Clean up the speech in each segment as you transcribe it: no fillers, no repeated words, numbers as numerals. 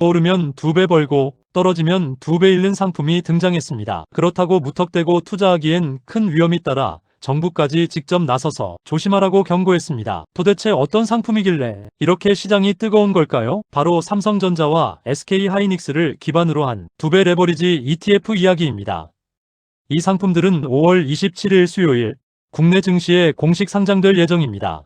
오르면 2배 벌고 떨어지면 2배 잃는 상품이 등장했습니다. 그렇다고 무턱대고 투자하기엔 큰 위험이 따라 정부까지 직접 나서서 조심하라고 경고했습니다. 도대체 어떤 상품이길래 이렇게 시장이 뜨거운 걸까요? 바로 삼성전자와 SK하이닉스를 기반으로 한 2배 레버리지 ETF 이야기입니다. 이 상품들은 5월 27일 수요일 국내 증시에 공식 상장될 예정입니다.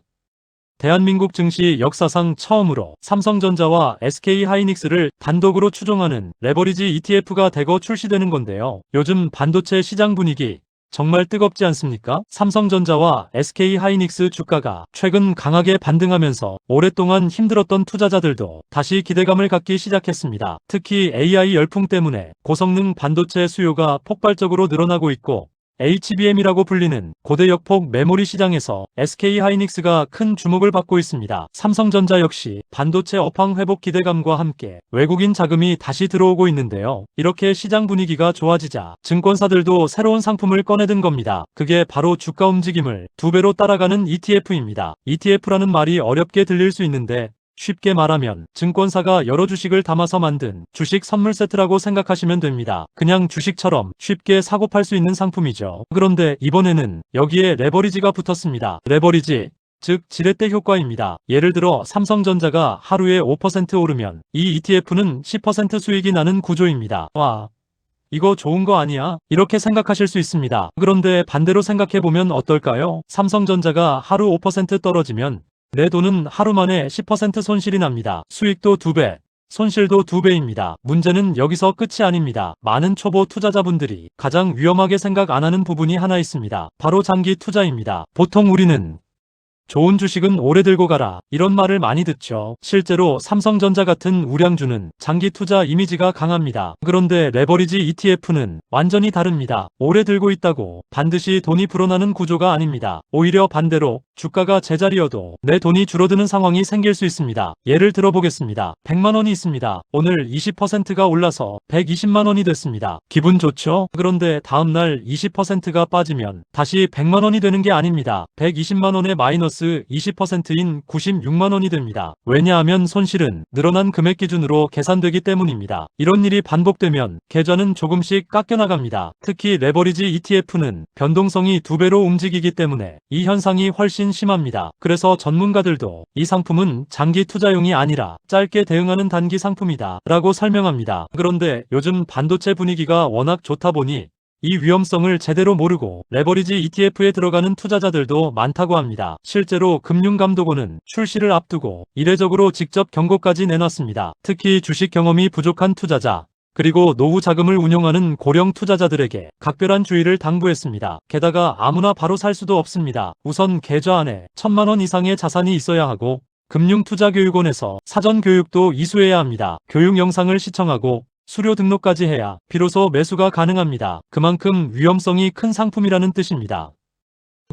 대한민국 증시 역사상 처음으로 삼성전자와 SK하이닉스를 단독으로 추종하는 레버리지 ETF가 대거 출시되는 건데요. 요즘 반도체 시장 분위기 정말 뜨겁지 않습니까? 삼성전자와 SK하이닉스 주가가 최근 강하게 반등하면서 오랫동안 힘들었던 투자자들도 다시 기대감을 갖기 시작했습니다. 특히 AI 열풍 때문에 고성능 반도체 수요가 폭발적으로 늘어나고 있고 HBM이라고 불리는 고대역폭 메모리 시장에서 SK하이닉스가 큰 주목을 받고 있습니다. 삼성전자 역시 반도체 업황 회복 기대감과 함께 외국인 자금이 다시 들어오고 있는데요. 이렇게 시장 분위기가 좋아지자 증권사들도 새로운 상품을 꺼내든 겁니다. 그게 바로 주가 움직임을 2배로 따라가는 ETF입니다. ETF라는 말이 어렵게 들릴 수 있는데 쉽게 말하면 증권사가 여러 주식을 담아서 만든 주식 선물 세트라고 생각하시면 됩니다. 그냥 주식처럼 쉽게 사고 팔 수 있는 상품이죠. 그런데 이번에는 여기에 레버리지가 붙었습니다. 레버리지, 즉 지렛대 효과입니다. 예를 들어 삼성전자가 하루에 5% 오르면 이 ETF는 10% 수익이 나는 구조입니다. 와, 이거 좋은 거 아니야? 이렇게 생각하실 수 있습니다. 그런데 반대로 생각해보면 어떨까요? 삼성전자가 하루 5% 떨어지면 내 돈은 하루 만에 10% 손실이 납니다. 수익도 2배, 손실도 2배입니다. 문제는 여기서 끝이 아닙니다. 많은 초보 투자자분들이 가장 위험하게 생각 안 하는 부분이 하나 있습니다. 바로 장기 투자입니다. 보통 우리는 좋은 주식은 오래 들고 가라, 이런 말을 많이 듣죠. 실제로 삼성전자 같은 우량주는 장기 투자 이미지가 강합니다. 그런데 레버리지 ETF는 완전히 다릅니다. 오래 들고 있다고 반드시 돈이 불어나는 구조가 아닙니다. 오히려 반대로 주가가 제자리여도 내 돈이 줄어드는 상황이 생길 수 있습니다. 예를 들어보겠습니다. 100만원이 있습니다. 오늘 20%가 올라서 120만원이 됐습니다. 기분 좋죠? 그런데 다음날 20%가 빠지면 다시 100만원이 되는 게 아닙니다. 120만원의 마이너스 20%인 96만원이 됩니다. 왜냐하면 손실은 늘어난 금액 기준으로 계산되기 때문입니다. 이런 일이 반복되면 계좌는 조금씩 깎여나갑니다. 특히 레버리지 ETF는 변동성이 2배로 움직이기 때문에 이 현상이 훨씬 심합니다. 그래서 전문가들도 이 상품은 장기 투자용이 아니라 짧게 대응하는 단기 상품이다 라고 설명합니다. 그런데 요즘 반도체 분위기가 워낙 좋다 보니 이 위험성을 제대로 모르고 레버리지 ETF에 들어가는 투자자들도 많다고 합니다. 실제로 금융감독원은 출시를 앞두고 이례적으로 직접 경고까지 내놨습니다. 특히 주식 경험이 부족한 투자자, 그리고 노후 자금을 운용하는 고령 투자자들에게 각별한 주의를 당부했습니다. 게다가 아무나 바로 살 수도 없습니다. 우선 계좌 안에 1,000만원 이상의 자산이 있어야 하고 금융투자교육원에서 사전 교육도 이수해야 합니다. 교육 영상을 시청하고 수료 등록까지 해야 비로소 매수가 가능합니다. 그만큼 위험성이 큰 상품이라는 뜻입니다.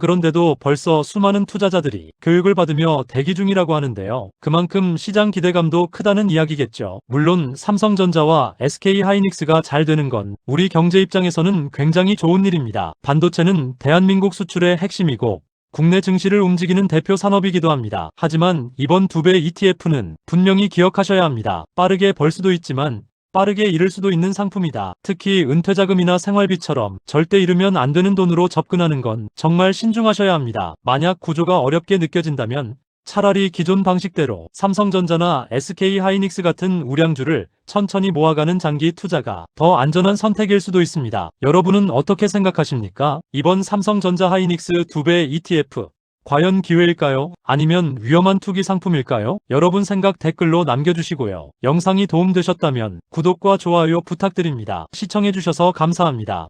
그런데도 벌써 수많은 투자자들이 교육을 받으며 대기 중이라고 하는데요. 그만큼 시장 기대감도 크다는 이야기겠죠. 물론 삼성전자와 SK하이닉스가 잘 되는 건 우리 경제 입장에서는 굉장히 좋은 일입니다. 반도체는 대한민국 수출의 핵심이고 국내 증시를 움직이는 대표 산업이기도 합니다. 하지만 이번 2배 ETF는 분명히 기억하셔야 합니다. 빠르게 벌 수도 있지만 빠르게 잃을 수도 있는 상품이다. 특히 은퇴자금이나 생활비처럼 절대 잃으면 안 되는 돈으로 접근하는 건 정말 신중하셔야 합니다. 만약 구조가 어렵게 느껴진다면 차라리 기존 방식대로 삼성전자나 SK하이닉스 같은 우량주를 천천히 모아가는 장기 투자가 더 안전한 선택일 수도 있습니다. 여러분은 어떻게 생각하십니까? 이번 삼성전자 하이닉스 2배 ETF 과연 기회일까요? 아니면 위험한 투기 상품일까요? 여러분 생각 댓글로 남겨주시고요. 영상이 도움되셨다면 구독과 좋아요 부탁드립니다. 시청해주셔서 감사합니다.